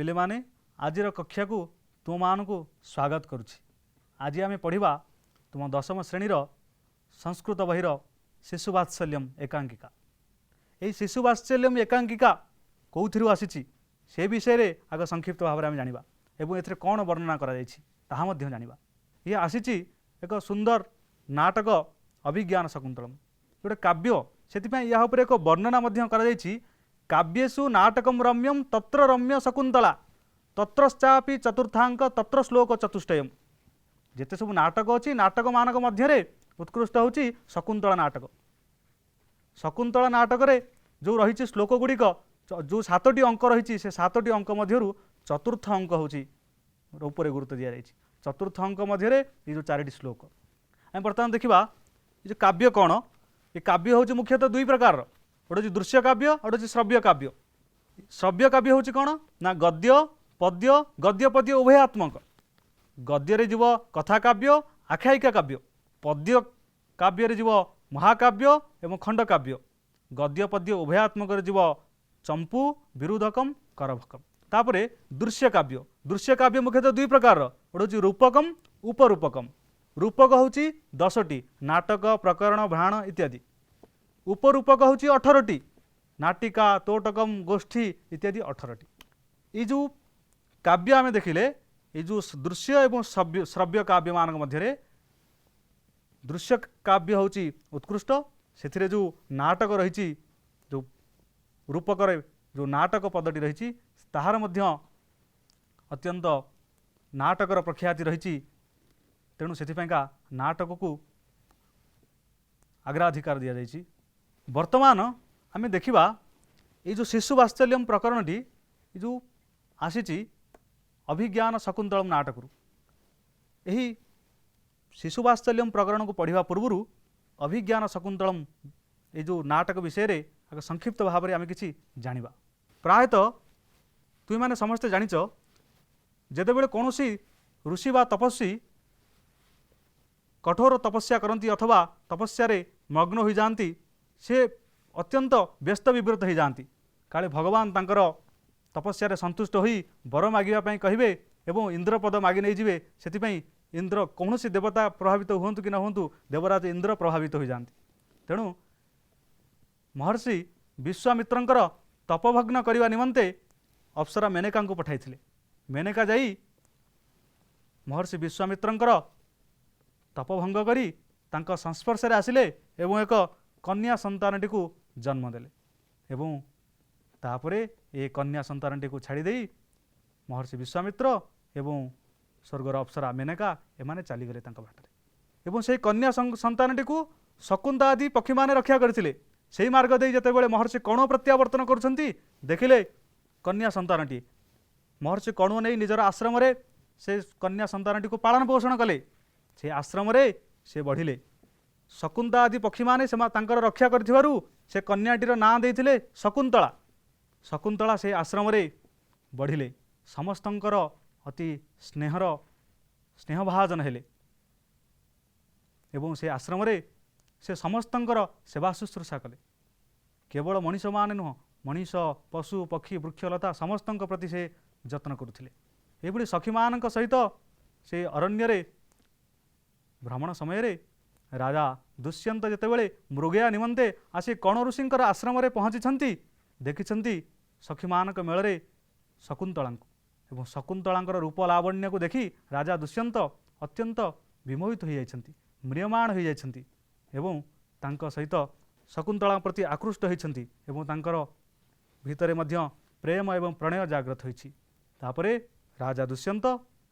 पिले माने आजिर कक्षा को तुम मान को स्वागत करुछि। आज आम पढ़ा तुम दशम श्रेणीर संस्कृत बहिर शिशुवात्सल्यम एकांकिका। यही शिशुवात्सल्यम एकांकिका कौथिरु आसीछि से विषय रे आग संक्षिप्त भाव में जानिबा एवं एथिरे कौन वर्णना करा जायछि ताहा मध्य जानिबा। ये आसीछि एक सुंदर नाटक अभिज्ञान शकुंतलम गोटे काव्य से या उपर एक वर्णना मध्य करा जायछि। काव्येषु नाटकम रम्यम तत्र रम्य शकुंतला तत्रश्चापि चतुर्थांक तत्र श्लोक चतुष्टयम। जेते सब नाटक अच्छी नाटक मानक मध्य उत्कृष्ट होची शकुंतला नाटक। शकुंतला नाटक रे जो रही श्लोक गुड़िक जो 7टी अंक रही से 7टी अंक मध्य चतुर्थ अंक होची ऊपर गुरुत्व दि जाएगी। चतुर्थ अंक मध्य ये जो 4टी श्लोक आम बर्तमान देखा ये काव्य कौन। ये काव्य हूँ मुख्यतः दुई प्रकार गोटे दृश्य काव्य और गोटे श्रव्य काव्य। श्रव्य काव्य हूँ कौन ना गद्य पद्य गद्य पद्य उभयात्मक। गद्य जीव कथा काव्य आख्यायिका काव्य, पद्य काव्य जीव महाकाव्य एवं खंड काव्य, गद्य पद्य उभयात्मक जीव चंपू विरुद्धकम करभकम। तापरे दृश्य काव्य। दृश्य काव्य मुख्यतः दुई प्रकार गोटे हूँ रूपकम उपरूपकम। रूपक हूँ 10टी नाटक प्रकरण भ्राण इत्यादि। उपरूपक हूँ 18टी नाटिका तोटकम गोष्ठी इत्यादि 18टी। ये जो काव्य आम देखिले ये जो दृश्य एवं श्रव्य काव्य मान मध्य दृश्य काव्य हूँ उत्कृष्ट। से जो नाटक रही जो रूपक जो नाटक पदटी रही ताहार मध्य अत्यंत नाटकर प्रख्याति रही। तेणु से नाटक को अग्राधिकार दि जाइए। वर्तमान आम देखा ये जो शिशुवात्सल्यम प्रकरणटी जो आसी अभिज्ञान शकुंतलम नाटक यही शिशुवात्सल्यम प्रकरण को पढ़ा पूर्व अभिज्ञान शकुंतलम ये जो नाटक विषय रे संक्षिप्त भाव में आम कि जानिबा। प्रायतः तुम मैंने समस्ते जानिच जेते बेले कौन ऋषि बा तपस्वी कठोर तपस्या करती अथवा तपस्या मग्न हो जाती से अत्यंत व्यस्त विव्रत हो जाती। काले भगवान तांकर तपस्या संतुष्ट होई वर मागिबा कहिबे एवं इंद्रपद मागि नहीं जिवे। सेतिपई इंद्र कौन देवता प्रभावित हूँ कि न हूँ देवराज इंद्र प्रभावित हो जाती। तेणु महर्षि विश्वामित्रंकर तपभग्न करने निमंते अप्सरा मेनका को पठाई। मेनका जाई महर्षि विश्वामित्रंकर तपभंग करी तांका संस्पर्श आसिले एवं एक कन्या संतानटी को जन्म देले एवं तापरे ये कन्या संतानटी को छाड़ी देई महर्षि विश्वामित्र एवं स्वर्गर अप्सरा मेनका एमाने चलीगले बाटर एवं से कन्या संतानटी को शकुंता आदि पक्षी माने रक्षा करथिले। से मार्ग दे जते बेले महर्षि कण प्रत्यावर्तन करुछंती देखिले कन्या संतानटी महर्षि कणु नहीं निजर आश्रम रे से कन्या संतानटी को पालन पोषण कले। से आश्रम रे से बढ़िले। शकुंता आदि पक्षी माने से तांकर रक्षा करथिबारु से कन्याटीर नाँ देइथिले शकुंतला। शकुंतला से आश्रम रे बढ़िले। समस्तंकर अति स्नेहभाजन हेले एवं से आश्रम रे से समस्तंकर सेवा शुश्रूषा कले। केवल मनीष मान नुह मनीष पशु पक्षी वृक्षलता समस्तंक प्रति से जत्न करुथिले। एभली सखी मानक सहित से अरण्य रे भ्रमण समय रे राजा दुष्यंत जेतेबेले मृगया निमंते आसी कण ऋषिंकर आश्रम रे पहुँची देखिछंती सखी मानक मेल रे शकुंतला एवं शकुंतलांकर रूप लावण्य को देखी राजा दुष्यंत अत्यंत विमोहित हो जाइछंती म्रियमाण हो जाइछंती एवं तांक सहित शकुंतला प्रति आकृष्ट होइछंती एवं तांकर भितरे मध्य प्रेम एवं प्रणय जागृत होइछि। तापरे राजा दुष्यंत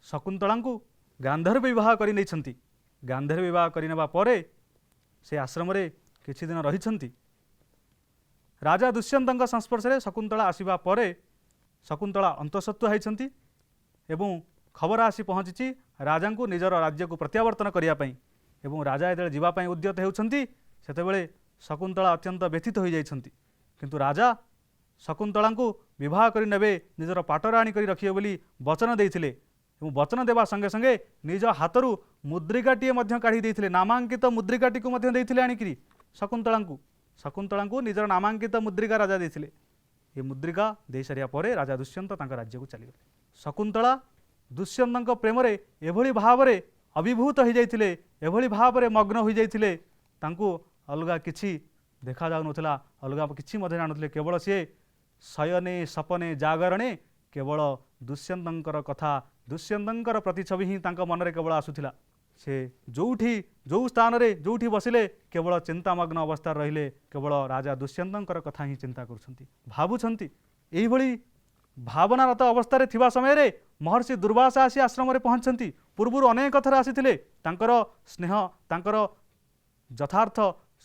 शकुंतला को गांधर्व विवाह करि नैछंती। गांधर्व विवाह करनेबा परे से आश्रम रे किछि दिन रहिछंती। राजा दुष्यंतଙ୍କ संस्पर्शरे शकुंतला आसिबा परे शकुंतला अंतःसत्त्वा होइछंती एवं खबर आसी पहुँची राजा को निजर राज्य को प्रत्यावर्तन करिया पई एवं राजा जेतेबेले जीवा पई उद्यत हेउछंती सेतेबेले शकुंतला अत्यंत व्यथित हो जाइछंती। किंतु राजा शकुंतला को विवाह करि नेबे निजर पाटराणी करि रखिए बोली वचन देइथिले एवं वचन देवा संगे संगे निज हाथरू मुद्रिकाटीए मध्य काढ़ी देइथिले। नामांकित मुद्रिकाटी को मध्य देइथिले आनिकरी शकुंतला को निजर नामांकित मुद्रिका राजा देइथिले। ये मुद्रिका दे सारिया परे राजा दुष्यंत तांका राज्य को चलीगले। शकुंतला दुष्यंत प्रेम एभली भाव अभिभूत हो जाइथिले, एभली भाव मग्न हो जाइथिले, तांको अलगा किछि देखा जाउ नथिला, अलगा किछि मधे जानुथिले, केवल सी शयने सपने जागरणे केवल दुष्यंतर कथा, दुष्यंतर प्रतिछवि ही तांका मनरे केवल आसुथिला। से जोठी जो स्थान रे जोठी बसिले केवल चिंतामग्न अवस्था रहिले, केवल राजा दुष्यंतर कथा ही चिंता करुछंती, भाबुछंती। एही भली भावनारत अवस्था थिबा समय रे महर्षि दुर्वासा आसी आश्रम रे पहुंचंती। पूर्व अनेक थर आसीथिले, तांकर स्नेह तांकर यथार्थ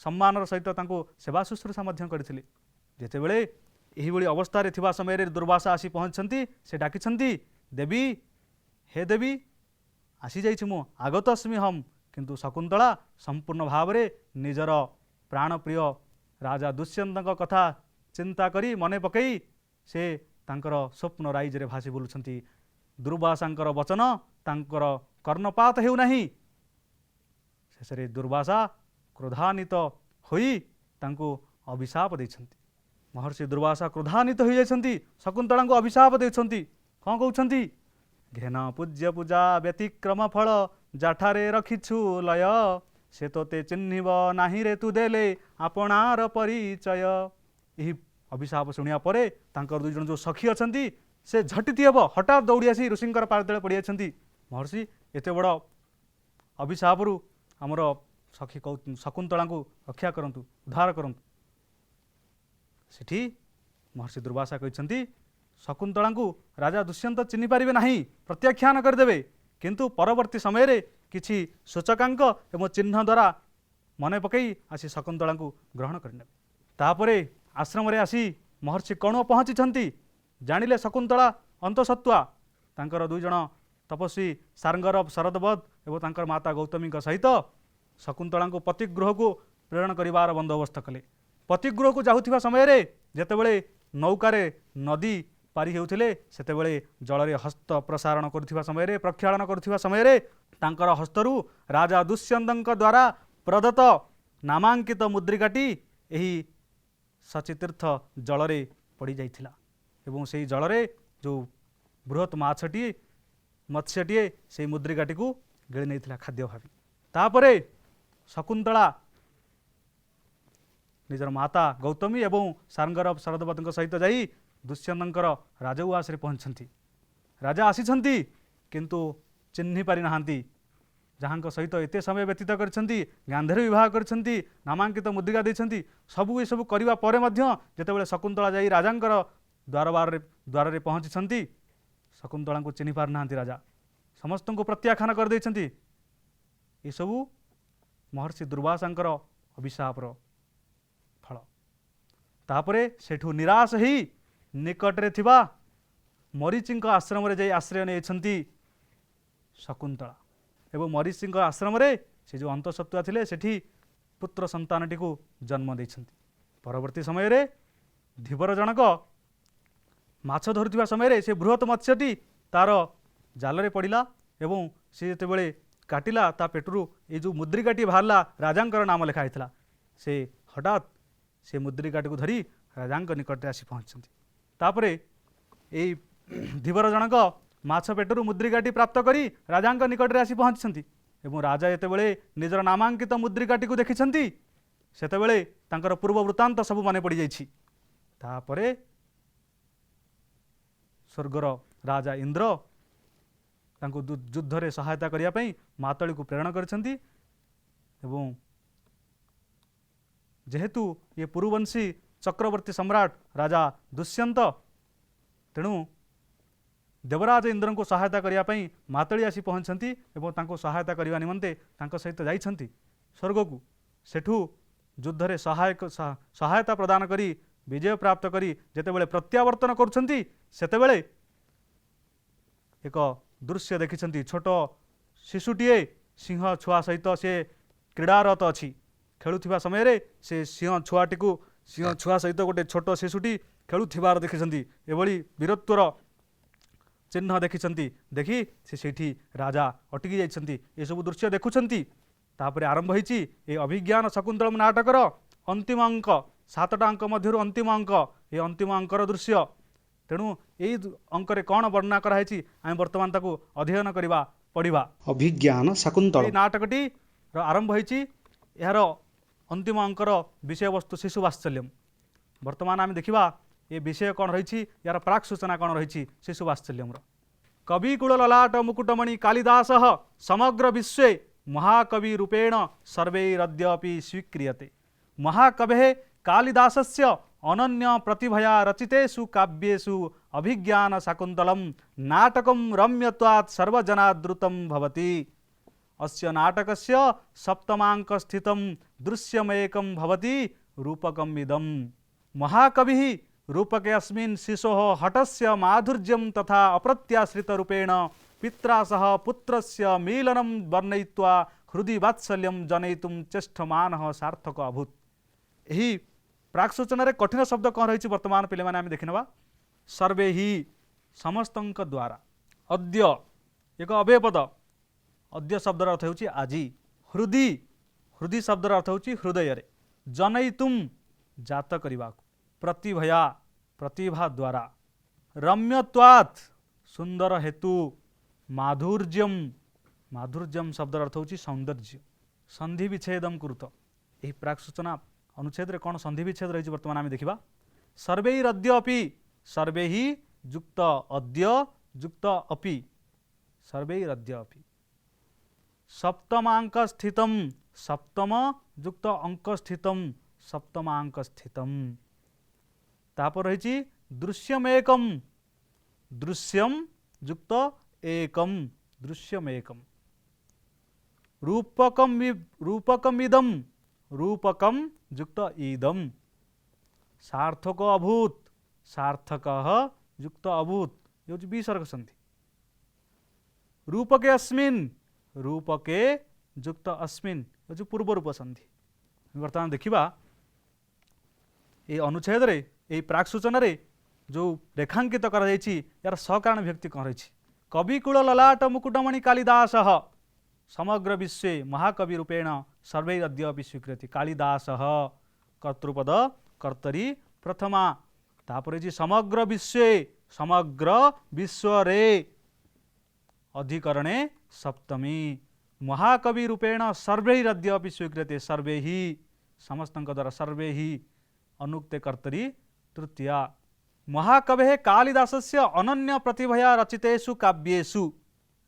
सम्मानर सहित तांको सेवा शुश्रूषा मध्य करथिले। जेतेबेले एही भली अवस्था रे थिबा समय रे दुर्वासा आसी पहुंचंती, से डाकिछंती, देवी हे देवी आसी जाइछि मु, आगत अस्मि हम। किंतु शकुंतला संपूर्ण भाव रे निजर प्राणप्रिय राजा दुष्यंतक कथा चिंता करी मने पकई से तांकर स्वप्न राइज रे भासी बोलुछंती। दुर्वासांकर वचन तांकर कर्णपात हेउ नाही। शेषरे दुर्वासा क्रोधान्वित होई तांको अभिशाप दैछंती। महर्षि दुर्वासा क्रोधान्वित हो जाइछंती, शकुंतला को अभिशाप दैछंती। कौन कहउछंती, घेन पूज्य पूजा व्यतिक्रम फल जाठारे रखिछु लय, से तोते चिन्हिब नाही रे तू देले आपणार परिचय। यही अभिशाप शुणिया परे तांकर दुई जन जो सखी अछंती से झटिति हेब हठात दौड़ी आसी ऋषिंकर पाद तले पड़ी जाइछंती। महर्षि एते बड़ अभिशाप रु हमर सखी शकुंतला को रक्षा करंतु, उद्धार करंतु। सेठी महर्षि दुर्वासा कहते शकुंतला को राजा दुष्यंत चिन्हि पारिबे नाही, प्रत्याख्यान करदेवे, किंतु परवर्ती समय रे किछि सूचकांक एवं चिन्ह द्वारा मने पकई आसी शकुंतला को ग्रहण करने। तापरे आश्रम रे आसी महर्षि कर्ण पहुँची जानिले शकुंतला अंतसत्वा तांकर दुई जन तपस्वी सारंगरव शरदवध एवं तांकर माता गौतमी सहित शकुंतला को पतिगृह को प्रेरण करिवार बंदोबस्त कले। पतिगृह को जाउथिबा समय रे जेतेबेले नौकारे नदी पारी हेउथिले, सेतेबेले जलरे हस्त प्रसारण करुथिबा समय रे प्रक्षालन करुथिबा समय रे तांकर हस्तरु राजा दुष्यंतक द्वारा प्रदत्त नामांकित मुद्रिकाटी एही सचितीर्थ जलरे पड़ी जाइथिला एवं सेही जलरे जो बृहत माछटी मत्स्यटीए से मुद्रिकाटी को गिଳି नेइथिला खाद्य भावी। तापरे शकुंतला निजर माता गौतमी एवं सारंगरव शरदवत सहित जाई दुष्यंतर राजउआस रे पहुंचंती। राजा आसीछंती किंतु चिन्हि पारि नाहांती, जहां सहित एते समय व्यतीत करछंती, गांधीर विवाह करछंती, नामांकित मुद्रिका दैछंती, सबु ए सबु करिवा परे मध्य जेतेबेले शकुंतला जाई राजांकर द्वार रे पहुंचीछंती, शकुंतला को चिन्हि पारि नाहांती। राजा समस्त को प्रत्याख्यान कर दैछंती। ए सबु महर्षि दुर्वासांकर अभिशापर फल। तापरे सेठू निराश ही निकटरे थिबा मरीचिंक आश्रम रे जाई आश्रय नेछंती शकुंतला एवं मरीचिंक आश्रम रे से जो अंतसत्वा थिले सेठी पुत्र संतानटी को जन्म देछंती। परवर्ती समय रे धीवर जनक माछ धरुथिबा समय रे से बृहत मत्स्यटी तार जाल रे पड़िला एवं से जेतेबेले काटिला ता पेटरू ए जो मुद्रिकाटी बाहरला राजांकर नाम लिखा हैथिला। से हठात से मुद्रिकाटी को धरी राजांक निकट आसी पहुंचती। तापरे ए धीवर जनक माछ पेटरू मुद्रिकाटी प्राप्त करी राजांक निकट रे आसी पहुंचती एवं राजा जेतेबेले निजर नामांकित मुद्रिकाटी को देखिछंती सेतेबेले तांकर पूर्व वृत्तांत सब मने पड़ी जाइछि। तापरे स्वर्गर राजा इंद्र तांको युद्ध रे सहायता करिया पई मातळी को प्रेरण करछंती एवं जेहेतु ये पुरुवंशी चक्रवर्ती सम्राट राजा दुष्यंत तेणु देवराज इंद्र को सहायता करिया पई मातळी आसी पहुंचंती एवं तांको सहायता करिवा निमंते तांको सहित जाइछंती स्वर्ग को। सेठू युद्ध रे सहायता प्रदान करी विजय प्राप्त करी जेतेबेले प्रत्यावर्तन करुछंती सेतेबेले एक दृश्य देखिछंती। छोट शिशुटीए सिंह छुआ सहित से क्रीड़ारत अच्छी खेलुथिबा समय रे से सिंह छुआ सहित गोटे छोट शिशुटी खेलुथिबार देखिछंती। एभली वीरत्वर चिन्ह देखिछंती। देखि से सेठी राजा अटकी जाइछंती। ए सब दृश्य देखुछंती। तापरे आरंभ होईची ए अभिज्ञान शकुंतलम नाटकर अंतिम अंक 7टा अंक मध्यरु अंतिम अंक ये अंतिम अंकर दृश्य। तेणु यही अंकरे कौन वर्णना कराई आम बर्तमान ताकू अध्ययन करवा पढ़ा। अभिज्ञान शाकुंतलम। ये नाटकटी आरंभ होती यार अंतिम अंकर विषय वस्तु शिशु वात्सल्यम। वर्तमान आम देखा ये विषय कौन रही यार प्राक सूचना कौन रही शिशु वात्सल्यम। कविकुल ललाट मुकुटमणि कालिदास समग्र विश्व महाकवि रूपेण सर्वैरद्यापि स्वीक्रियते। महाकवे कालिदासस्य अनन्य प्रतिभया रचितेषु काव्येषु अभिज्ञान शाकुन्तलम नाटकं रम्यत्वात् सर्वजनादृतं भवति। अस्य नाटकस्य सप्तमांक स्थितं दृश्यमेकं भवति रूपकम् इदं। महाकविः रूपके अस्मिन् शिशोः हठस्य माधुर्यं तथा अप्रत्याश्रित रूपेण पित्रा सह पुत्रस्य मेलनं वर्णयित्वा हृदि वात्सल्यं जनयितुं चेष्टमानः सार्थक अभूत्। यही प्राक सूचना कठिन शब्द कौन रही वर्तमान पे आम देखा सर्वे ही समस्त द्वारा। अद्य एक अव्ययपद अद्य शब्दर अर्थ हो आज। हृदि हृदि शब्दर अर्थ हो हृदय। जनयितुम जात करने प्रतिभया प्रतिभा द्वारा। रम्यत्वात् सुंदर हेतु। माधुर्यम माधुर्यम शब्दर अर्थ हो सौंदर्य। संधि विच्छेदम कुरुत यही प्राक सूचना अनुच्छेद रे कौन संधि विच्छेद रही वर्तमान आम देखा। सर्वैरद्य अपि सर्वे ही युक्त अद्य युक्त अपि सर्वैरद्य अपि। सप्तमांक स्थितम सप्तम युक्त अंक स्थितम सप्तमांक स्थितम। तापर रही दृश्यमेकम दृश्यम युक्त एकम दृश्यमेकम। रूपकमिदम रूपकम युक्त ईदम। सार्थक अभूत सार्थक युक्त अभूत ये विसर्ग संधि। रूपके अस्मिन् रूपके युक्त अस्मिन् ये पूर्व रूप संधि। वर्तमान देखा ये अनुच्छेद रे ये प्राक सूचना रे जो रेखांकित कर यार सकारण व्यक्ति कौन रही। कविकुल ललाट मुकुटमणि कालिदास समग्र विश्व महाकवि रूपेण सर्वैरद्यापि स्वीकृति। कालिदास कर्तृपद कर्तरी प्रथमा। तापर जी समग्र विश्व रे अधिकरणे सप्तमी। महाकवि रूपेण सर्वैरद्यापि स्वीकृति। सर्वे ही समस्त द्वारा सर्वे ही अनुक्ते कर्तरी तृतीया। महाकवे कालिदासस्य अनन्य प्रतिभया रचितेषु काव्येषु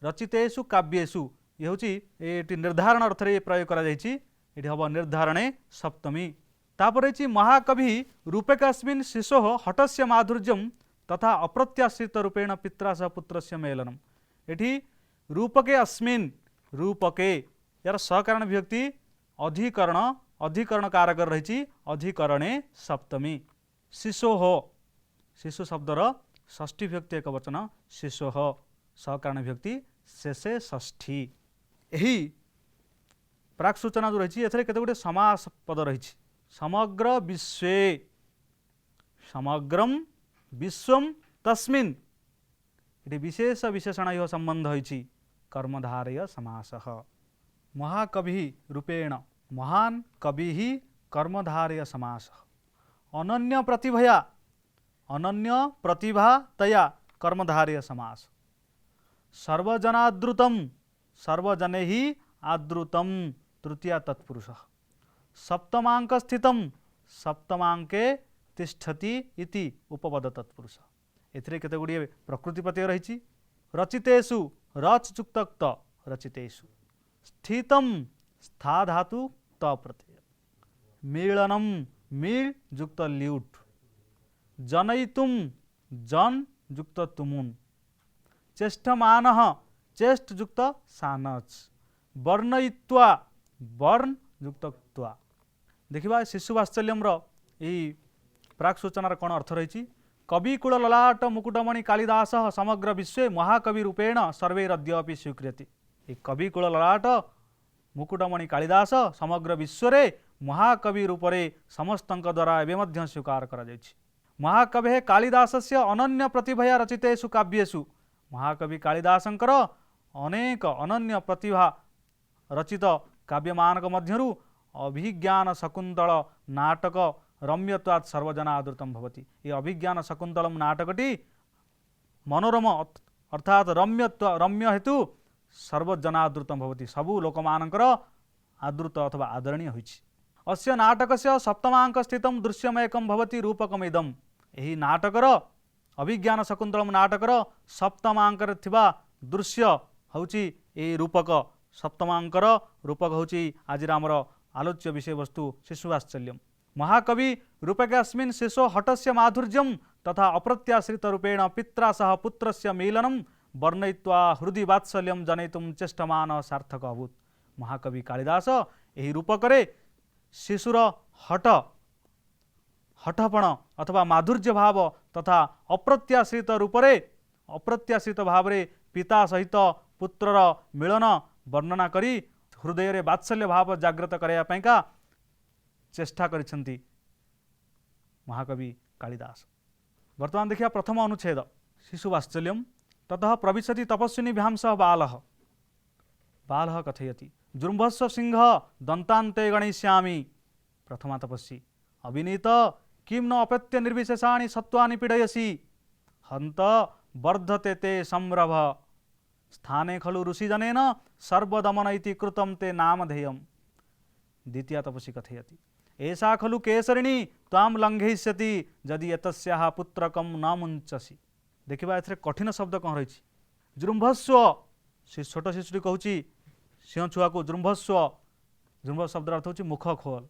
रचितेषु काव्येषु ये हूँ ये निर्धारण अर्थ रे प्रयोग करा जायछि। ये हम निर्धारणे सप्तमी। तापर रही महाकवि रूपकस्मिन् शिशोः हठस्य माधुर्यं तथा अप्रत्याश्रित रूपेण पित्रा सह पुत्रस्य मेलनम। एठी रूपके अस्मिन् रूपके यार सकारण विभक्ति अधिकरण अधिकरण कारक रही अधिकरणे सप्तमी। शिशोः शिशु शब्दर षष्ठी विभक्ति एक वचन शिशोः सकारण विभक्ति शेषे षष्ठी। यही प्राक सूचना जो रही एथे केते गुटे समास पद रही। समग्र विश्व समग्रम विश्वम तस्मिन् ये विशेष विशेषण यह संबंध होइछि कर्मधारय समासः। महाकवि रूपेण महान कवि ही कर्मधारय समासः। अनन्य प्रतिभया अनन्य प्रतिभातया कर्मधारय समास। सर्वजनादृतम सर्वजने ही आदृतम तृतीया तत्पुरुष। सप्तमांक स्थितम सप्तमांके तिष्ठति इति उपपद तत्पुरुष। एथिरे केते गुड़िए प्रकृति प्रत्यय रही। रचितेषु रच युक्त रचितेषु। स्थितम स्था धातु त प्रत्यय। मीलनम मील युक्त ल्यूट। जनयितुम जन युक्त तुमुन। चेष्टमानः चेष्ट युक्त सानच। वर्णयित्वा वर्ण युक्त त्वा। देखिबा शिशु वात्सल्यम यही प्राक सूचनार कौन अर्थ रही। कविकुल ललाट मुकुटमणि कालिदास समग्र विश्व महाकवि रूपेण सर्वैरद्यापि स्वीकृति। कविकुल ललाट मुकुटमणि कालिदास समग्र विश्व रे महाकवि रूपरे समस्त द्वारा एवं स्वीकार करा जायछि। महाकवे कालिदासस्य अनन्य प्रतिभया रचितेषु काव्येषु। महाकवि कालिदासंकर अनेक अनन्य प्रतिभा रचित काव्यमानक मध्यरु अभिज्ञान शकुंतल नाटक रम्यत्वात् सर्वजना आदृतम भवति। ये अभिज्ञान शकुन्तलम नाटकटी मनोरम अर्थात रम्य हेतु सर्वजनादृतम भवति, सबु लोकमानंकर आदृत अथवा आदरणीय होइछि। अस्य नाटकस्य सप्तमांक स्थितम दृश्यमयकम भवति रूपकमिदम। एही नाटकर अभिज्ञान शकुन्तलम नाटकर सप्तमांकर थिबा दृश्य होउछि ए रूपक। सप्तमांकर रूपक होउछि आज आमर आलोच्य विषय वस्तु शिशुवात्सल्यम। महाकवि रूपकेऽस्मिन् शिशो हटस्य माधुर्यं तथा अप्रत्याश्रित रूपेण पित्रा सह पुत्रस्य मेलनं वर्णयित्वा हृदि वात्सल्यं जनयितुं चेष्टमान सार्थक अभूत्। महाकवि कालिदास एही रूपकरे शिशुर हठपण अथवा माधुर्य भाव तथा अप्रत्याश्रित रूपरे अप्रत्याश्रित भाव पिता सहित पुत्रर मिलन वर्णना करी हृदय रे वात्सल्य भाव जागृत कराया पैका चेष्टा करिसेंती महाकवि कालिदास। वर्तमान देखिया प्रथम अनुच्छेद शिशुवात्सल्यम। ततः प्रविशति तपस्विनी भ्यांसः बालः कथयति जृम्भस्व सिंह दन्तान्ते गणयिष्यामि। प्रथमा तपस्वी अविनीत किं न अपत्य निर्विशेषाणि सत्त्वानि पीडयसि हन्त वर्धते ते संरभ स्थाने खलु ऋषिजनेन सर्वदमन इति कृतं ते नामधेयम्। द्वितीया तपस्वी कथयति एषा खलु केसरिणी तां लंघयिष्यति यदि एतस्याः पुत्रकं न मुञ्चसि। देखिबा एथरे कठिन शब्द कौन रही जृम्भस्व छोट शिशुटी कहूँ सिंह छुआ को जृम्भस्व। जृम्भ शब्द अर्थ हूँ मुख खोल।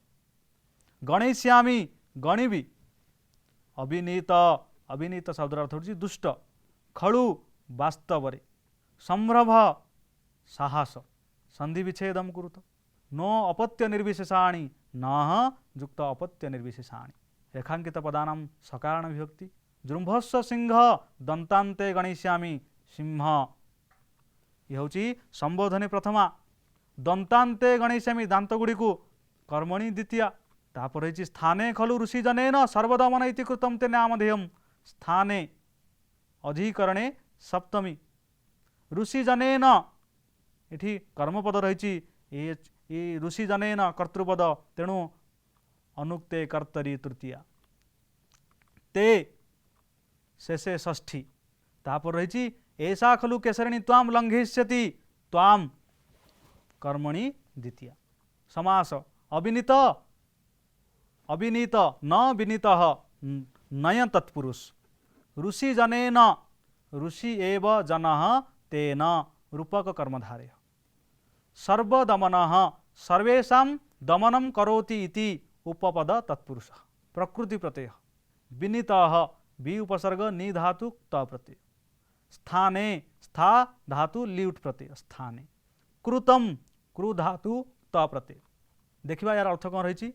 गणयिष्यामि गणिबी। अविनीत अविनीत शब्द अर्थ हूँ दुष्ट। खड़ु वास्तव संभ्रभ साहस संधि विच्छेदम कुरुत। नो अपत्य निर्विशेषाणि न युक्त अपत्य निर्विशेषाणि। रेखांकित पदानां सकारण विभक्ति। जृम्भस्व सिंह दंतान्ते गणयिष्यामि। सिंह ये हूँ संबोधनी प्रथमा। दंतान्ते गणयिष्यामि दांतगुड़ी को कर्मणि द्वितीया। तापर रही स्थाने खलु ऋषिजनेन सर्वदमन इति कृतं ते नामधेयम्। स्थाने अधिकरणे सप्तमी। ऋषिजनेन इठी कर्मपद रही ऋषिजनेन कर्तृपद तेणु अनुक्ते कर्तरी तृतीया। ते शेषे षष्ठी। तापर रही ऐसा खलु केसरिणी त्वाम लंघयिष्यति। त्वाम कर्मणि द्वितीया। समास अविनीत अविनीत न विनीतः नय तत्पुरुष। ऋषिजनेन ऋषि एव जनः तेन रूपक कर्मधारय। सर्वदमनः सर्वेषां दमनं करोति इति उपपद तत्पुरुष। प्रकृति प्रत्यय। विनीतः वि उपसर्ग नि धातु त प्रत्यय। स्थाने स्था धातु लिउट प्रत्यय स्थाने। कृतम कृ धातु त प्रत्यय। देखिबा यार अर्थ कौन रही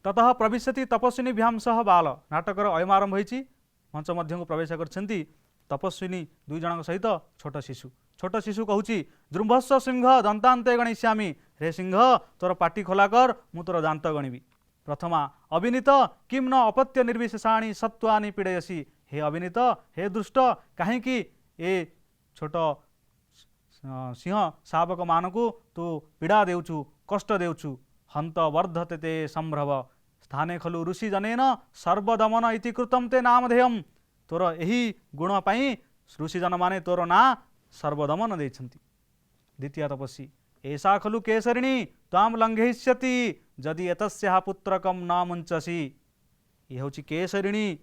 ततः प्रविशति तपस्विनी भ्यांसः बाल। नाटकर अयम आरंभ होइछि। मंच मध्य को प्रवेश करछन्ति तपस्विनी दुई जन सहित छोट शिशु। छोट शिशु कहूँ जृम्भस्व सिंह दंतान्ते गणयिष्यामि। रे सिंह तोर पाटी खोला कर मु तोर दांत गणिबी। प्रथमा अविनीत किं न अपत्य निर्विशेषाणि सत्त्वानि पीडयसि। हे अविनीत हे दुष्ट कहीं ए छोट सिंह शावक मानकु तू पीड़ा देउछु कष्ट देउछु। हंत वर्धते ते संभ्रव स्थाने खलु ऋषिजनेन सर्वदमन इति कृतं ते नामधेयम्। तोर यही गुण पाई ऋषिजन माने तोर ना सर्वदमन देइछन्ति। द्वितीय तपस्वी ऐसा खलु केसरिणी ताम लंघयिष्यति यदि एतस्याः पुत्रकम न मुञ्चसि। ये हूँ केसरिणी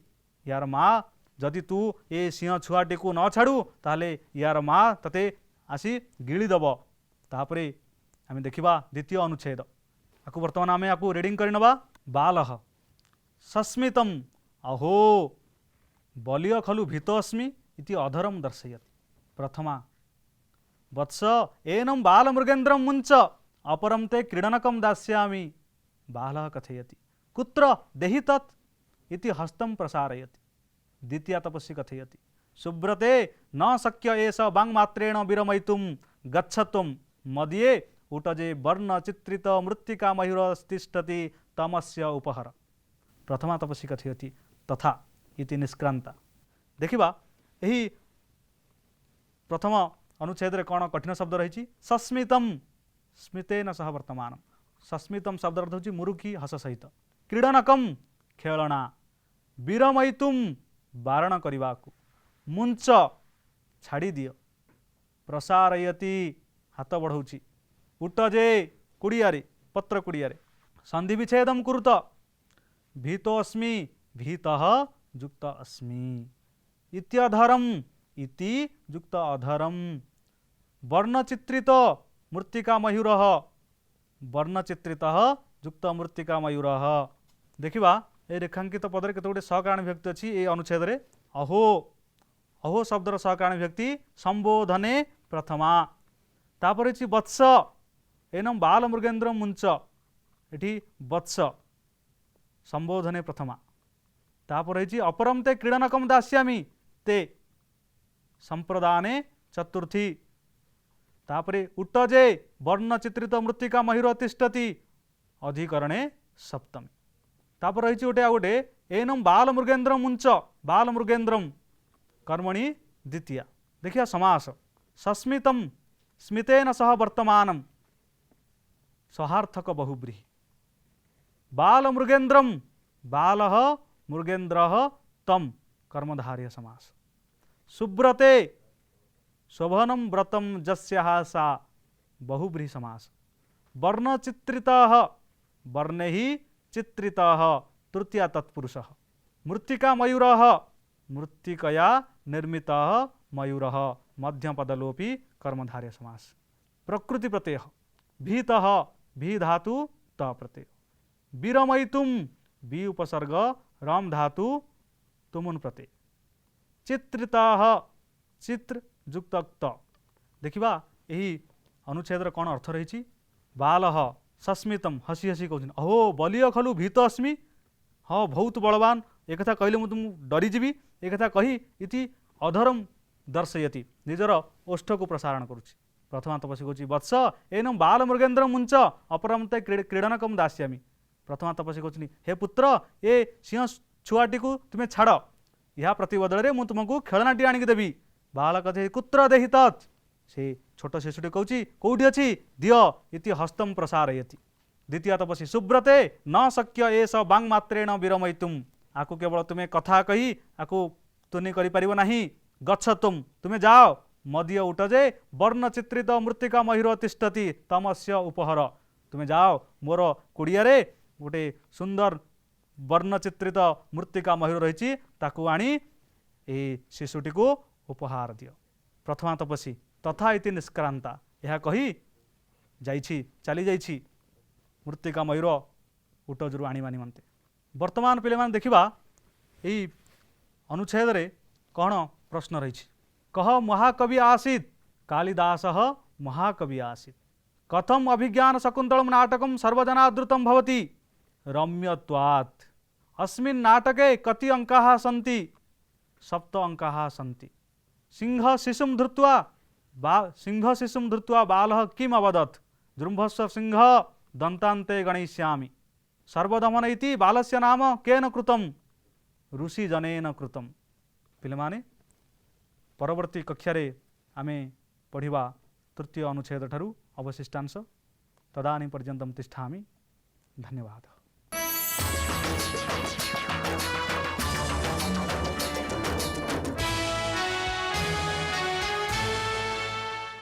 यार माँ जदि तू ए सिंह छुआटी को न छाड़ू ताले यार माँ तते आसी गिलीदब। तापरे आम देखा द्वितीय अनुच्छेद आपको बर्तमान आम आपको रिडिंग करनवा। बालः सस्मितम अहो बलिय खलु भीतोऽस्मि इति अधरम दर्शयति। प्रथमा वत्स एनं बालमृगेन्द्रं मुञ्च अपरं ते क्रीडनकं दास्यामि। बालः कथयति कुत्र देहि तत् इति हस्तं प्रसारयति। द्वितीया तपस्वी कथयति सुब्रते न शक्य एष वाङ्मात्रेण विरमयितुं गच्छत्वं मदीये उटजे वर्ण चित्रित मृत्तिका मयूरस्तिष्ठति तमस्य उपहर। प्रथमा तपस्वी कथयति तथा इति निष्क्रांता। देखिबा यही प्रथम अनुच्छेद रे कौन कठिन शब्द रही सस्मितम स्मितेन सह वर्तमान। सस्मितम शब्द अर्थ होची मुरुकी हस सहित क्रीडनकम खेलना विरमयितुम बारण करने मुंच छाड़ी दियो प्रसारयति हाथ बढ़ाऊँ उटजे कुड़ियारे पत्र कुड़ियारे संधि विच्छेदम कुरुत भीतोस्मि भीतः युक्त अस्मि इत्यधरम इति युक्त अधरम वर्णचित्रित मृत्तिका मयूरः वर्णचित्रित युक्त मृत्तिका मयूरः देखिबा ए रेखांकित पदरे केते गुटे सहकारण विभक्ति अछि ए अनुच्छेद रे अहो अहो शब्दर सहकारण विभक्ति संबोधने प्रथमा तापर अछि वत्स एनम बाल मृगेन्द्र मुंच एठी वत्स संबोधने प्रथमा तापर अछि अपरम ते क्रीडनकम दास्यामि ते संप्रदाने चतुर्थी तापरे उट्टजे वर्णचित्रित मृत्तिका मयूर तिष्ठति अधिकरणे सप्तमी तापर रही गोटे गोटे एनम बाल मृगेन्द्र मुंच बाल मृगेन्द्रम कर्मणि द्वितीया देखिया समास सस्मितम स्मितेन सह वर्तमानम सहार्थक बहुब्रीहि बाल मृगेन्द्रम बालः मृगेन्द्रः तम कर्मधारय समास सुब्रते शोभनम व्रतम जस्याः सा बहुब्रीहि समास वर्णचित्रितः वर्णैः चित्रितः तृतीया तत्पुरुषः मृत्तिका मयूरः मृत्तिकया निर्मितः मयूरः मध्यपदलोपी कर्मधारय समास प्रकृति प्रत्यय भीतः भी धातु त प्रत्यय विरमयितुम बी उपसर्ग राम धातु तुमुन प्रत्यय चित्रितः चित्र युक्त त देखिबा एही अनुच्छेदर कौन अर्थ रही बालः सस्मितम हसी हसी कहते अहो बलिय खलु भीत अस्मि हाँ बहुत बलवान एक कहले मुझे डरीजी एक कही इति अधरम दर्शयति निजर ओष्ठ को प्रसारण करुच्ची प्रथमा तपसी कहूँ वत्स एनम बाल मृगेन्द्र मुंच अपरम ते क्रीडनकम दास्यामि प्रथमा तपसी कहते हे पुत्र ए सिंह छुआटी को तुम्हें छाड़ या प्रतिबदल में तुमको खेलनाटी आणिक देवी बाल कथे कुत्र देहि तत् से छोट शिशुटी कहूँ कौटी अच्छी दिय इति हस्तम प्रसारयति द्वितीय तपसी सुब्रते न शक्य एस बांगमात्रेण विरमयितुम आकु केवल तुम्हें कथा कही आकु तुनि करि परिबो नाही गच्छ तुम्हें जाओ मदीय उठजे वर्णचित्रित मृत्तिका मयूर तिष्ठति तमस्य उपहर तुम्हें जाओ मोर कुड़ियारे गोटे सुंदर वर्णचित्रित मृत्तिका मयूर रही ताकू आनी ए शिशुटी को उपहार दियो प्रथमा तपसी तथा इति निष्क्रांता यह कही जाइछि चली जाइछि मृत्तिका मयूर उटजरू आनिबा निमंते वर्तमान पिले माने देखिबा एई अनुच्छेद रे कौन प्रश्न रही कह महाकवि आसीत् कालिदासः महाकवि आसीत् कथम अभिज्ञान शकुन्तलम नाटकम सर्वजनादृतम भवति रम्यत्वात् अस्मिन् नाटके कति अंकाः सन्ति 7 अंकाः सन्ति सिंह शिशुं धृत्वा बालः किम अवदत् जृम्भस्व सिंह दन्तान्ते गणयिष्यामि सर्वदमन इति बालस्य नाम केन कृतं ऋषि जनेन कृतं पिले माने परवर्ती कक्षारे आमे पढ़िबा तृतीय अनुच्छेद ठारू अवशिष्टांश तदानी पर्यन्तं तिष्ठामि धन्यवाद।